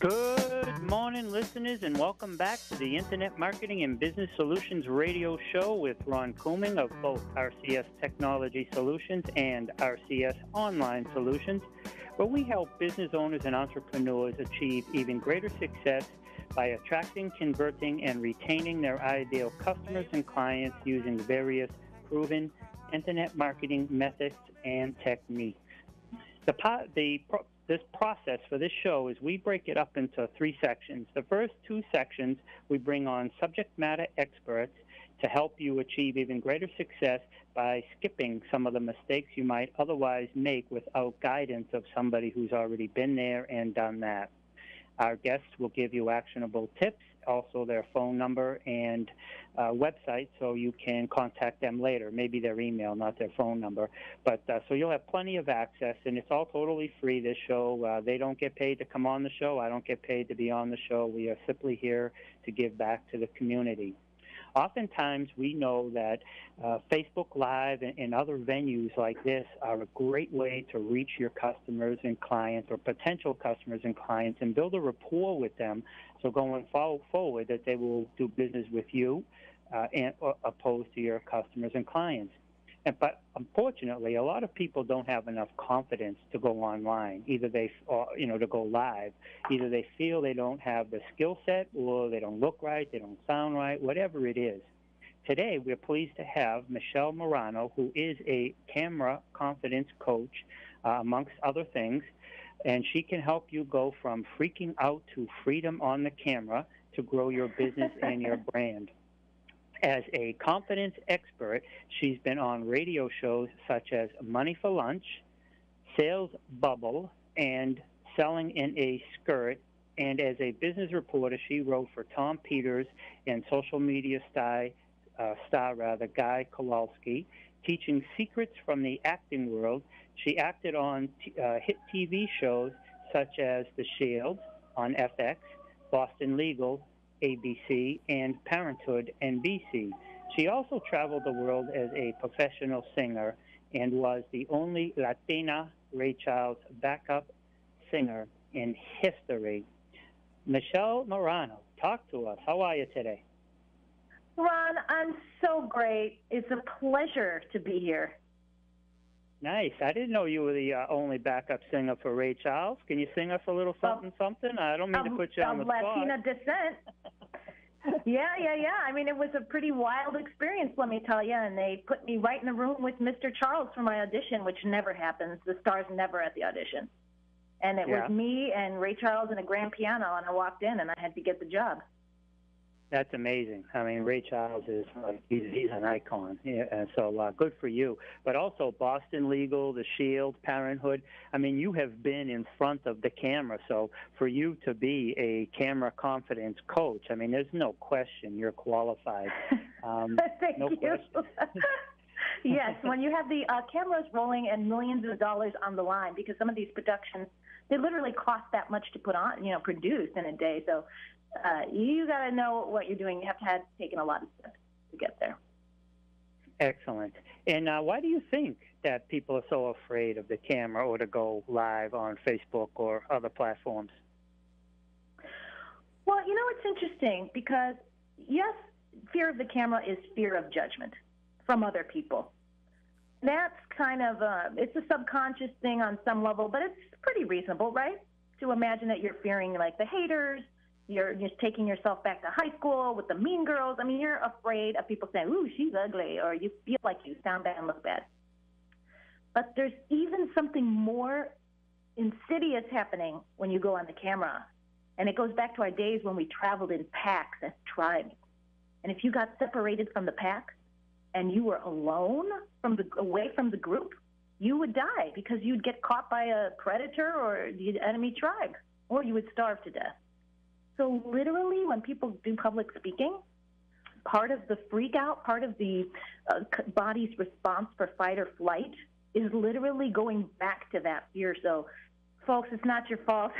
Good morning, listeners, and welcome back to the Internet Marketing and Business Solutions radio show with Ron Couming of both RCS Technology Solutions and RCS Online Solutions, where we help business owners and entrepreneurs achieve even greater success by attracting, converting, and retaining their ideal customers and clients using various proven Internet marketing methods and techniques. This process for this show is we break it up into three sections. The first two sections, we bring on subject matter experts to help you achieve even greater success by skipping some of the mistakes you might otherwise make without guidance of somebody who's already been there and done that. Our guests will give you actionable tips, also their phone number and website, so you can contact them later, maybe their email, not their phone number. But so you'll have plenty of access, and it's all totally free, this show. They don't get paid to come on the show. I don't get paid to be on the show. We are simply here to give back to the community. Oftentimes, we know that Facebook Live and other venues like this are a great way to reach your customers and clients or potential customers and clients and build a rapport with them, so going forward that they will do business with you opposed to your customers and clients. But unfortunately, a lot of people don't have enough confidence to go online, to go live. Either they feel they don't have the skill set, or they don't look right, they don't sound right, whatever it is. Today, we're pleased to have Michele Moreno, who is a camera confidence coach, amongst other things, and she can help you go from freaking out to freedom on the camera to grow your business and your brand. As a confidence expert, she's been on radio shows such as Money for Lunch, Sales Bubble, and Selling in a Skirt. And as a business reporter, she wrote for Tom Peters and social media star Guy Kowalski, teaching secrets from the acting world. She acted on hit TV shows such as The Shield on FX, Boston Legal, ABC, and Parenthood, NBC. She also traveled the world as a professional singer and was the only Latina Ray Charles backup singer in history. Michele Moreno, talk to us. How are you today? Ron, I'm so great. It's a pleasure to be here. Nice. I didn't know you were the only backup singer for Ray Charles. Can you sing us a little something? I don't mean to put you on the spot. Latina descent. Yeah. I mean, it was a pretty wild experience, let me tell you. And they put me right in the room with Mr. Charles for my audition, which never happens. The star's never at the audition. And it was me and Ray Charles and a grand piano, and I walked in, and I had to get the job. That's amazing. I mean, Ray Charles is he's an icon. Yeah, and so good for you. But also Boston Legal, The Shield, Parenthood. I mean, you have been in front of the camera. So for you to be a camera confidence coach, I mean, there's no question you're qualified. Thank you. Yes, when you have the cameras rolling and millions of dollars on the line, because some of these productions, they literally cost that much to put on, produce in a day. So you got to know what you're doing. You have to have taken a lot of steps to get there. Excellent. And why do you think that people are so afraid of the camera or to go live on Facebook or other platforms? Well, it's interesting because, yes, fear of the camera is fear of judgment from other people. That's kind of it's a subconscious thing on some level, but it's pretty reasonable, right? To imagine that you're fearing like the haters. You're just taking yourself back to high school with the mean girls. I mean, you're afraid of people saying, ooh, she's ugly, or you feel like you sound bad and look bad. But there's even something more insidious happening when you go on the camera. And it goes back to our days when we traveled in packs as tribes. And if you got separated from the pack and you were alone away from the group, you would die because you'd get caught by a predator or the enemy tribe, or you would starve to death. So literally, when people do public speaking, part of the freak out, part of the body's response for fight or flight is literally going back to that fear. So, folks, it's not your fault.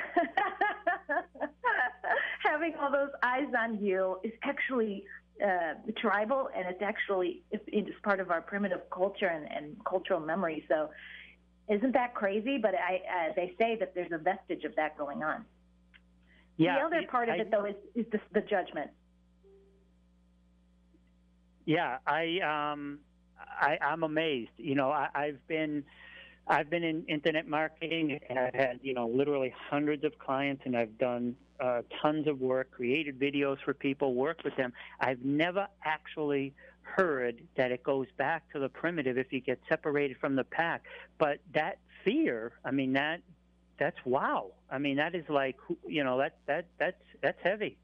Having all those eyes on you is actually tribal, and it's part of our primitive culture and cultural memory. So isn't that crazy? But they say that there's a vestige of that going on. Yeah, The other part of it, though, is the judgment. Yeah, I'm amazed. You know, I've been in internet marketing, and I've had, you know, literally hundreds of clients, and I've done tons of work, created videos for people, worked with them. I've never actually heard that it goes back to the primitive if you get separated from the pack. But that fear, I mean, that's wow. I mean, that is like, you know, that's heavy.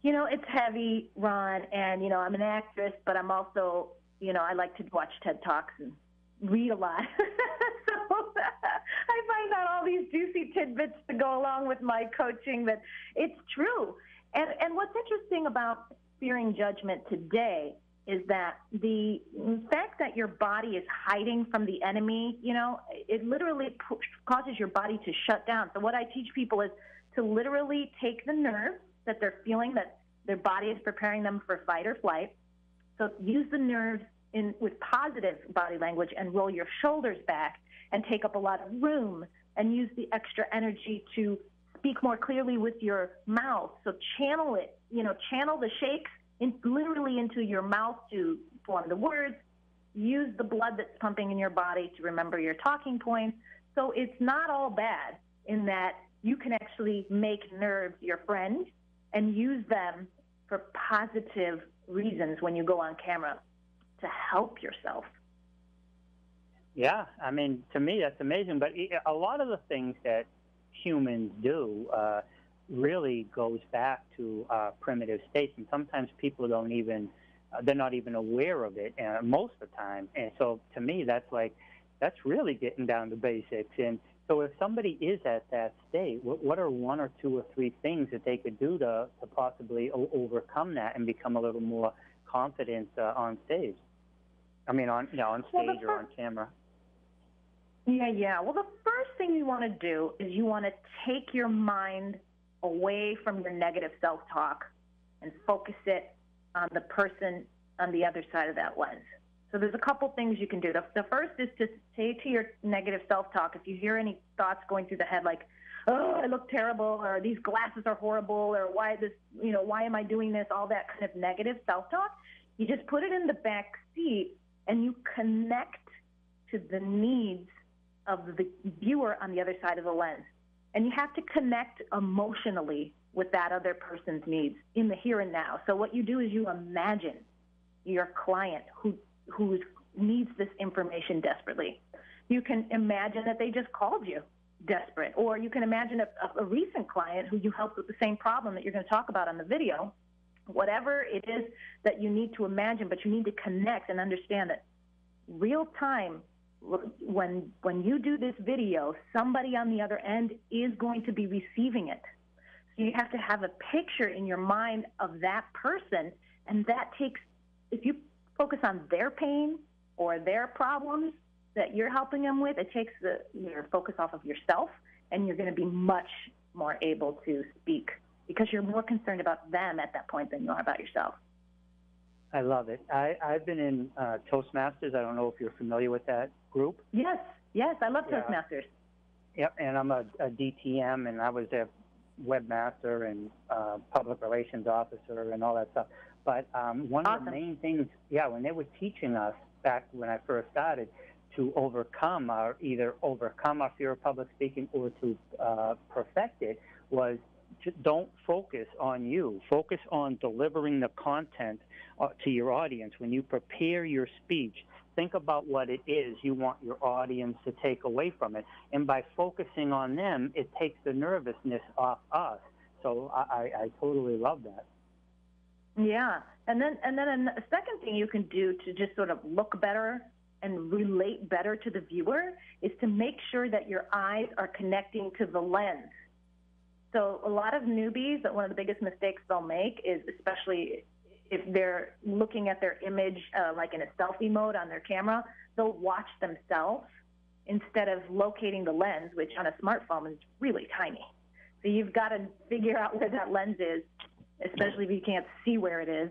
You know, it's heavy, Ron, and, you know, I'm an actress, but I'm also, you know, I like to watch TED Talks and read a lot. So I find out all these juicy tidbits to go along with my coaching, that it's true. And what's interesting about fearing judgment today is that the fact that your body is hiding from the enemy, you know, it literally causes your body to shut down. So what I teach people is to literally take the nerve that they're feeling, that their body is preparing them for fight or flight. So use the nerves with positive body language and roll your shoulders back and take up a lot of room and use the extra energy to speak more clearly with your mouth. So channel it, you know, channel the shakes literally into your mouth to form the words. Use the blood that's pumping in your body to remember your talking points. So it's not all bad in that you can actually make nerves your friend and use them for positive reasons when you go on camera to help yourself. Yeah, I mean, to me, that's amazing. But a lot of the things that humans do really goes back to primitive states, and sometimes people don't even, they're not even aware of it most of the time. And so to me, that's really getting down to basics. And so if somebody is at that state, what are one or two or three things that they could do to possibly overcome that and become a little more confident on stage? I mean, on stage or on camera. Yeah. Well, the first thing you want to do is you want to take your mind away from your negative self-talk and focus it on the person on the other side of that lens. So there's a couple things you can do. The first is to say to your negative self-talk, if you hear any thoughts going through the head like, oh, I look terrible, or these glasses are horrible, or why am I doing this, all that kind of negative self-talk, you just put it in the back seat and you connect to the needs of the viewer on the other side of the lens. And you have to connect emotionally with that other person's needs in the here and now. So what you do is you imagine your client who needs this information desperately. You can imagine that they just called you desperate, or you can imagine a recent client who you helped with the same problem that you're going to talk about on the video. Whatever it is that you need to imagine, but you need to connect and understand that real time, when you do this video, somebody on the other end is going to be receiving it. So you have to have a picture in your mind of that person, and that takes, if you focus on their pain or their problems that you're helping them with, it takes your focus off of yourself, and you're going to be much more able to speak because you're more concerned about them at that point than you are about yourself. I love it. I've been in Toastmasters. I don't know if you're familiar with that group. Yes, I love Toastmasters. Yep, and I'm a DTM, and I was a webmaster and public relations officer and all that stuff. But one of the main things, when they were teaching us back when I first started, to either overcome our fear of public speaking or to perfect it, was don't focus on you. Focus on delivering the content to your audience. When you prepare your speech, think about what it is you want your audience to take away from it. And by focusing on them, it takes the nervousness off us. So I totally love that. Yeah. And then a second thing you can do to just sort of look better and relate better to the viewer is to make sure that your eyes are connecting to the lens. So a lot of newbies, one of the biggest mistakes they'll make is, especially if they're looking at their image like in a selfie mode on their camera, they'll watch themselves instead of locating the lens, which on a smartphone is really tiny. So you've got to figure out where that lens is, especially if you can't see where it is,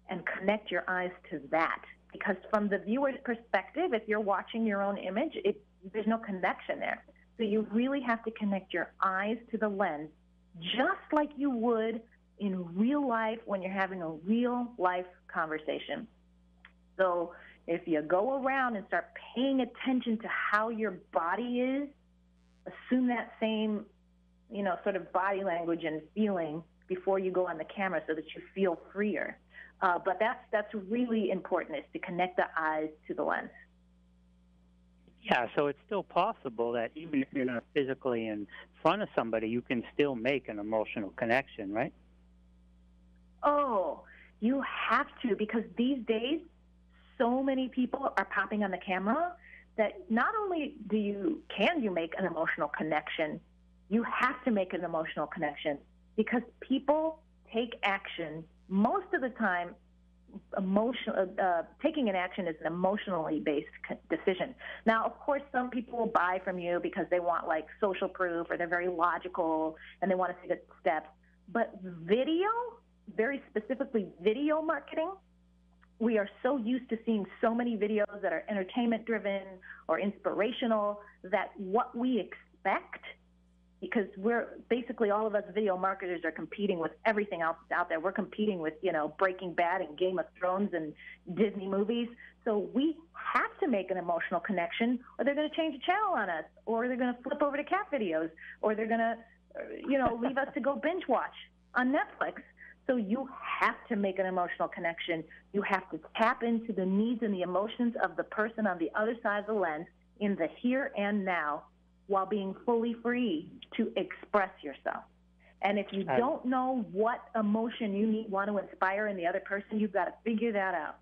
and connect your eyes to that. Because from the viewer's perspective, if you're watching your own image, there's no connection there. So you really have to connect your eyes to the lens just like you would in real life when you're having a real life conversation. So if you go around and start paying attention to how your body is, assume that same, sort of body language and feeling before you go on the camera so that you feel freer. But that's really important, is to connect the eyes to the lens. Yeah, so it's still possible that even if you're not physically in front of somebody, you can still make an emotional connection, right? Oh, you have to, because these days, so many people are popping on the camera that not only can you make an emotional connection, you have to make an emotional connection, because people take action most of the time. Taking an action is an emotionally based decision. Now, of course, some people will buy from you because they want like social proof, or they're very logical and they want to see the steps. But video, very specifically video marketing, we are so used to seeing so many videos that are entertainment driven or inspirational that what we expect, because we're basically, all of us video marketers are competing with everything else that's out there. We're competing with, Breaking Bad and Game of Thrones and Disney movies. So we have to make an emotional connection, or they're going to change the channel on us, or they're going to flip over to cat videos, or they're going to, leave us to go binge watch on Netflix. So you have to make an emotional connection. You have to tap into the needs and the emotions of the person on the other side of the lens in the here and now, while being fully free to express yourself. And if you don't know what emotion you want to inspire in the other person, you've got to figure that out.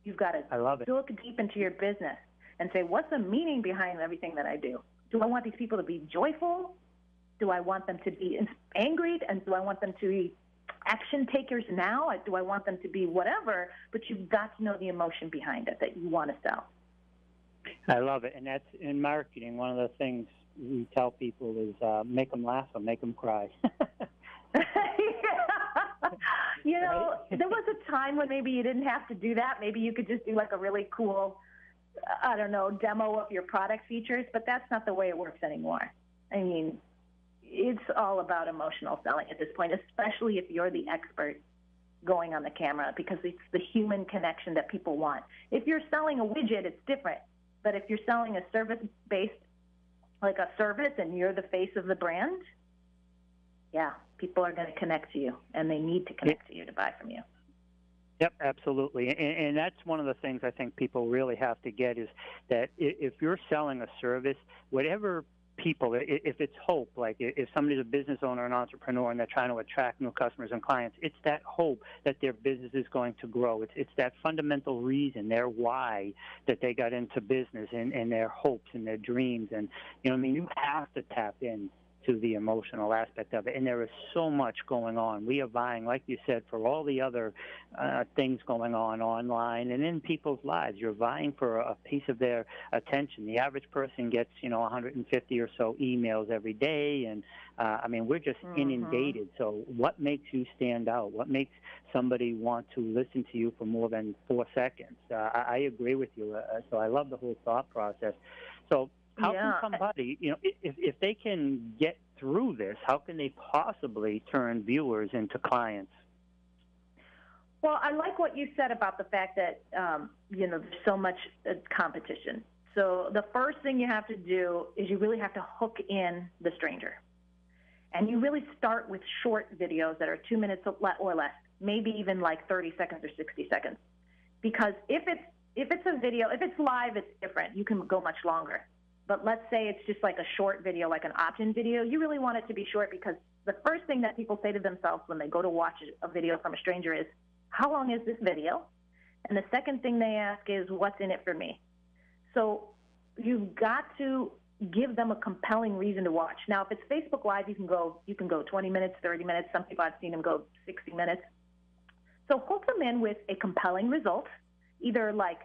You've got to look deep into your business and say, what's the meaning behind everything that I do? Do I want these people to be joyful? Do I want them to be angry? And do I want them to be action takers now? Do I want them to be whatever? But you've got to know the emotion behind it that you want to sell. I love it. And that's in marketing. One of the things we tell people is make them laugh or make them cry. There was a time when maybe you didn't have to do that. Maybe you could just do like a really cool, demo of your product features, but that's not the way it works anymore. I mean, it's all about emotional selling at this point, especially if you're the expert going on the camera, because it's the human connection that people want. If you're selling a widget, it's different. But if you're selling a service-based, like a service, and you're the face of the brand, yeah, people are going to connect to you, and they need to connect to you to buy from you. Yep, absolutely. And that's one of the things I think people really have to get, is that if you're selling a service, whatever people, if it's hope, like if somebody's a business owner, an entrepreneur, and they're trying to attract new customers and clients, it's that hope that their business is going to grow. It's that fundamental reason, their why, that they got into business, and their hopes and their dreams. And, you have to tap in to the emotional aspect of it. And there is so much going on. We are vying, like you said, for all the other things going on online and in people's lives. You're vying for a piece of their attention. The average person gets, 150 or so emails every day. And, we're just inundated. So what makes you stand out? What makes somebody want to listen to you for more than 4 seconds? I agree with you. So I love the whole thought process. So how can somebody, if they can get through this, how can they possibly turn viewers into clients? Well, I like what you said about the fact that, there's so much competition. So the first thing you have to do is you really have to hook in the stranger. And you really start with short videos that are 2 minutes or less, maybe even like 30 seconds or 60 seconds. Because if it's a video, if it's live, it's different. You can go much longer. But let's say it's just like a short video, like an opt-in video. You really want it to be short, because the first thing that people say to themselves when they go to watch a video from a stranger is, how long is this video? And the second thing they ask is, what's in it for me? So you've got to give them a compelling reason to watch. Now, if it's Facebook Live, you can go 20 minutes, 30 minutes. Some people, I've seen them go 60 minutes. So hook them in with a compelling result, either like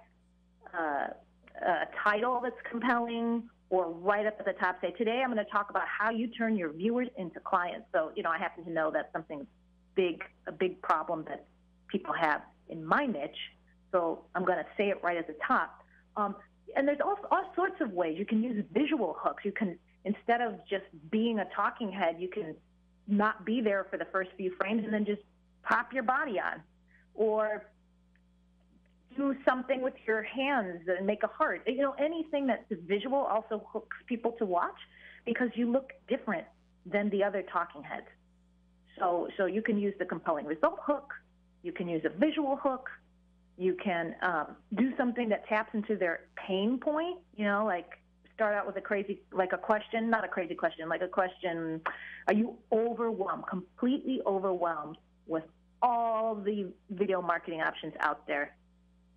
a title that's compelling, or right up at the top say, today I'm going to talk about how you turn your viewers into clients. So, I happen to know that's something a big problem that people have in my niche. So I'm going to say it right at the top. And there's all sorts of ways. You can use visual hooks. You can, instead of just being a talking head, you can not be there for the first few frames and then just pop your body on, or do something with your hands and make a heart. You know, anything that's visual also hooks people to watch because you look different than the other talking heads. So you can use the compelling result hook, you can use a visual hook, you can do something that taps into their pain point, you know, like start out with a question, not a crazy question, like a question, are you overwhelmed, completely overwhelmed with all the video marketing options out there?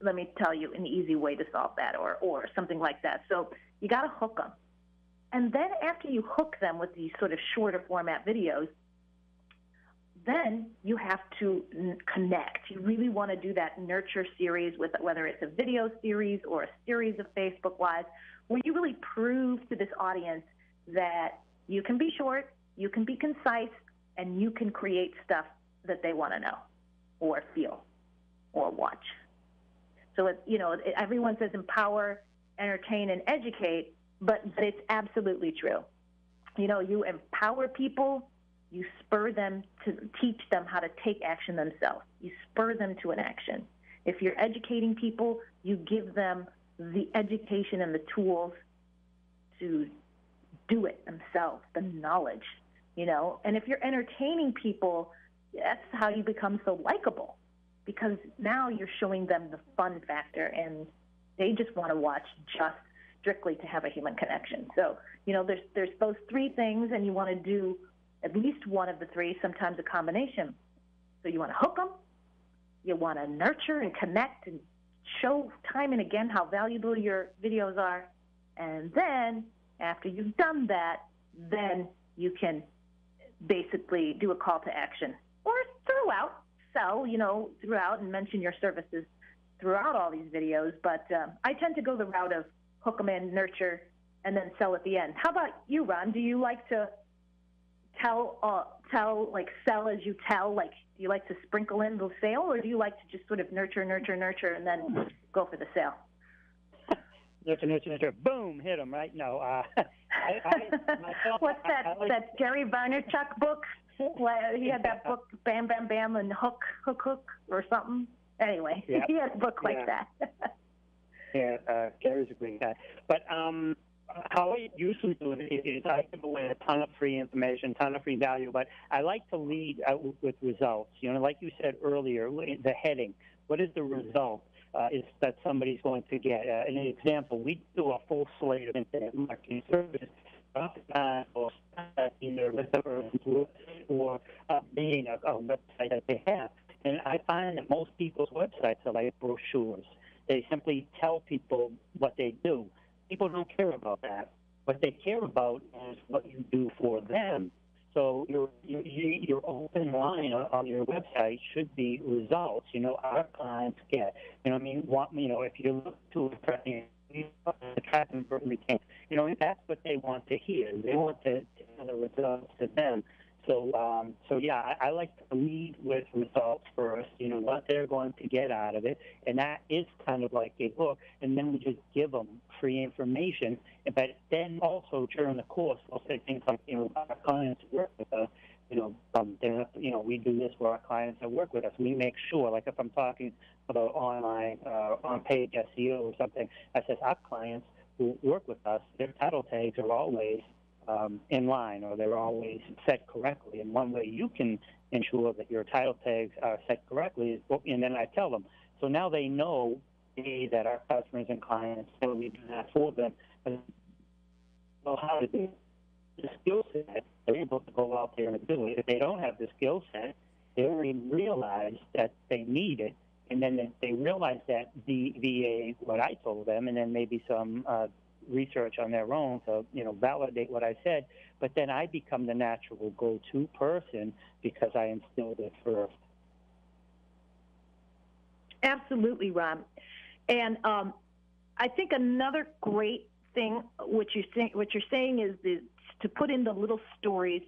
Let me tell you an easy way to solve that, or something like that. So you got to hook them. And then after you hook them with these sort of shorter format videos, then you have to connect. You really want to do that nurture series with whether it's a video series or a series of Facebook Lives where you really prove to this audience that you can be short, you can be concise, and you can create stuff that they want to know or feel or watch. So, everyone says empower, entertain, and educate, but it's absolutely true. You know, you empower people, you spur them to teach them how to take action themselves. You spur them to an action. If you're educating people, you give them the education and the tools to do it themselves, the knowledge, you know. And if you're entertaining people, that's how you become so likable, because now you're showing them the fun factor and they just want to watch just strictly to have a human connection. So, you know, there's those three things, and you want to do at least one of the three, sometimes a combination. So you want to hook them, you want to nurture and connect and show time and again how valuable your videos are, and then after you've done that, then you can basically do a call to action or sell, you know, throughout and mention your services throughout all these videos. But I tend to go the route of hook them in, nurture, and then sell at the end. How about you, Ron? Do you like to sell as you tell? Like, do you like to sprinkle in the sale, or do you like to just sort of nurture, and then go for the sale? Nurture, boom, hit them, right? No. What's that? That Gary Vaynerchuk book? He had that book, Bam, Bam, Bam, and Hook, or something. Anyway, yeah. He had a book like that. Yeah, Gary's a great guy. But how I usually do it is I give away a ton of free information, ton of free value, but I like to lead with results. You know, like you said earlier, the heading. What is the result? Is that somebody's going to get? An example, we do a full slate of internet marketing services, or either with or being a website that they have. And I find that most people's websites are like brochures. They simply tell people what they do. People don't care about that. What they care about is what you do for them. So your open line on your website should be results. You know, our clients get. You know, I mean, if you look to attract and retain, you know, that's what they want to hear. They want to tell the results to them. So yeah, I like to lead with results first, you know, what they're going to get out of it. And that is kind of like a book. And then we just give them free information. But then also during the course, we'll say things like, you know, our clients work with us, we do this for our clients that work with us. We make sure, like if I'm talking about online, on-page SEO or something, I says our clients who work with us, their title tags are always in line, or they're always set correctly. And one way you can ensure that your title tags are set correctly is, and then I tell them. So now they know that our customers and clients, so we do that for them. And know how to do the skill set. They're able to go out there and do it. If they don't have the skill set, they already realize that they need it, and then they realize that via what I told them, and then maybe some research on their own to, you know, validate what I said. But then I become the natural go-to person because I instilled it first. Absolutely, Ron. And I think another great thing, what you're saying is to put in the little stories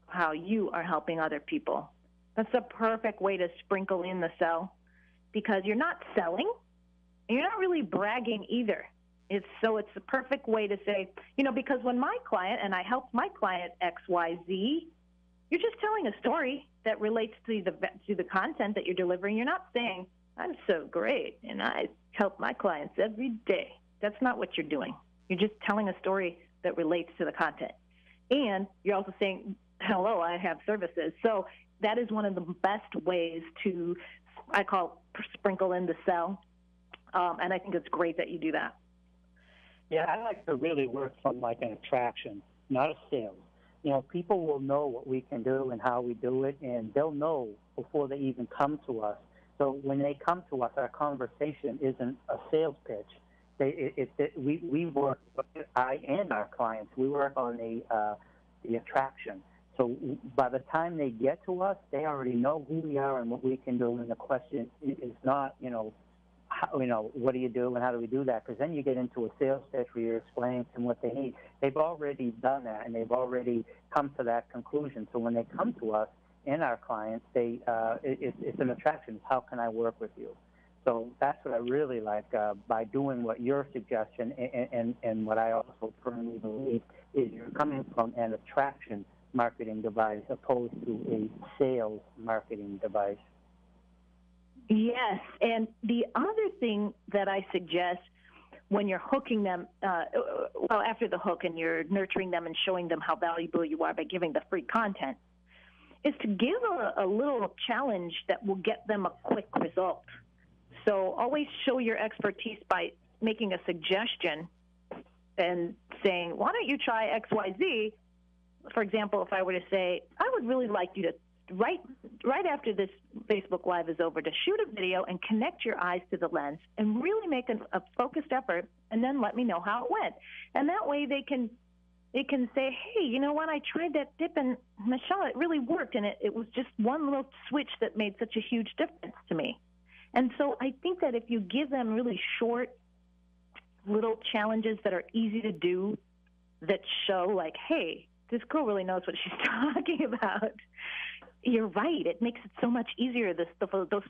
how you are helping other people. That's a perfect way to sprinkle in the sell, because you're not selling and you're not really bragging either. It's the perfect way to say, you know, because when my client, and I helped my client XYZ, You're just telling a story that relates to the content that you're delivering. You're not saying, I'm so great and I help my clients every day. That's not what you're doing. You're just telling a story that relates to the content. And you're also saying, hello, I have services. So that is one of the best ways to, I call, sprinkle in the sell. And I think it's great that you do that. Yeah, I like to really work from like an attraction, not a sales. You know, people will know what we can do and how we do it, and they'll know before they even come to us. So when they come to us, our conversation isn't a sales pitch. We work, I and our clients, we work on the attraction. So by the time they get to us, they already know who we are and what we can do. And the question is not, what do you do and how do we do that? Because then you get into a sales pitch where you're explaining to them what they need. They've already done that, and they've already come to that conclusion. So when they come to us and our clients, it's an attraction. How can I work with you? So that's what I really like by doing what your suggestion and what I also firmly believe is you're coming from an attraction marketing device opposed to a sales marketing device. Yes, and the other thing that I suggest when you're hooking them, after the hook and you're nurturing them and showing them how valuable you are by giving the free content, is to give a little challenge that will get them a quick result. So always show your expertise by making a suggestion and saying, why don't you try X, Y, Z? For example, if I were to say, I would really like you to, right after this Facebook Live is over, to shoot a video and connect your eyes to the lens and really make a focused effort, and then let me know how it went. And that way they can say, hey, you know what, I tried that dip, and Michele, it really worked, and it was just one little switch that made such a huge difference to me. And so I think that if you give them really short little challenges that are easy to do, that show like, hey, this girl really knows what she's talking about, you're right. It makes it so much easier. Those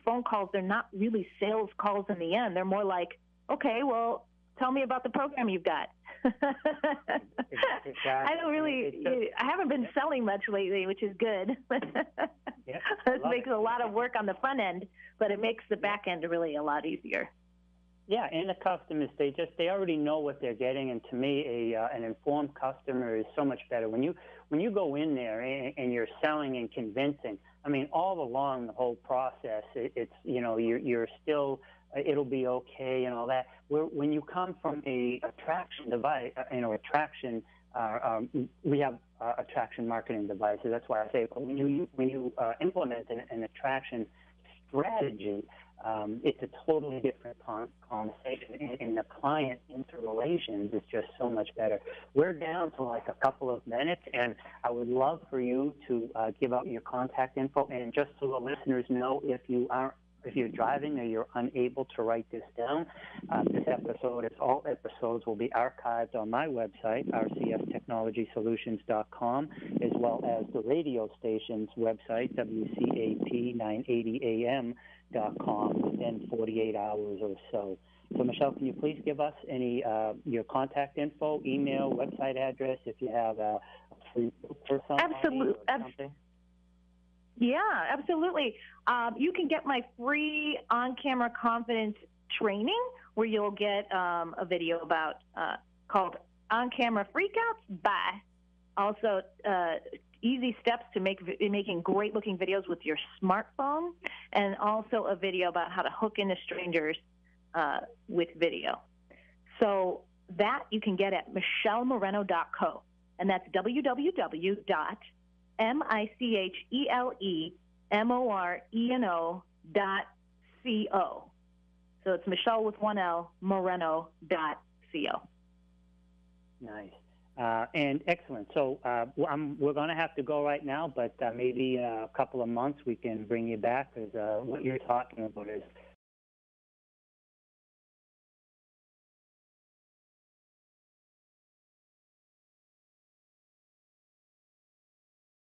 phone calls, they're not really sales calls in the end. They're more like, okay, well, tell me about the program you've got. Exactly. I haven't been selling much lately, which is good. It makes a lot of work on the front end, but it makes the back end really a lot easier. Yeah, and the customers, they already know what they're getting, and to me, an informed customer is so much better. When you go in there and you're selling and convincing, I mean, all along the whole process, you're still, it'll be okay and all that. When you come from a attraction device, we have attraction marketing devices. That's why I say, but when you implement an attraction strategy, it's a totally different conversation, and the client interrelations is just so much better. We're down to like a couple of minutes, and I would love for you to give out your contact info, and just so the listeners know, if you're driving or you're unable to write this down, this episode, all episodes will be archived on my website, rcstechnologysolutions.com, as well as the radio station's website, WCAP 980 AM.com, within 48 hours or so. So, Michele, can you please give us your contact info, email, website address, if you have a free book for somebody or something? Yeah, absolutely. You can get my free on-camera confidence training, where you'll get a video about called On-Camera Freakouts. Also, easy steps to making great-looking videos with your smartphone, and also a video about how to hook into strangers with video. So that you can get at michelemoreno.co, and that's www.michelemoreno.co. So it's Michele with one L, Moreno.co. Nice. And excellent. So we're going to have to go right now, but maybe in a couple of months we can bring you back, because what you're talking about is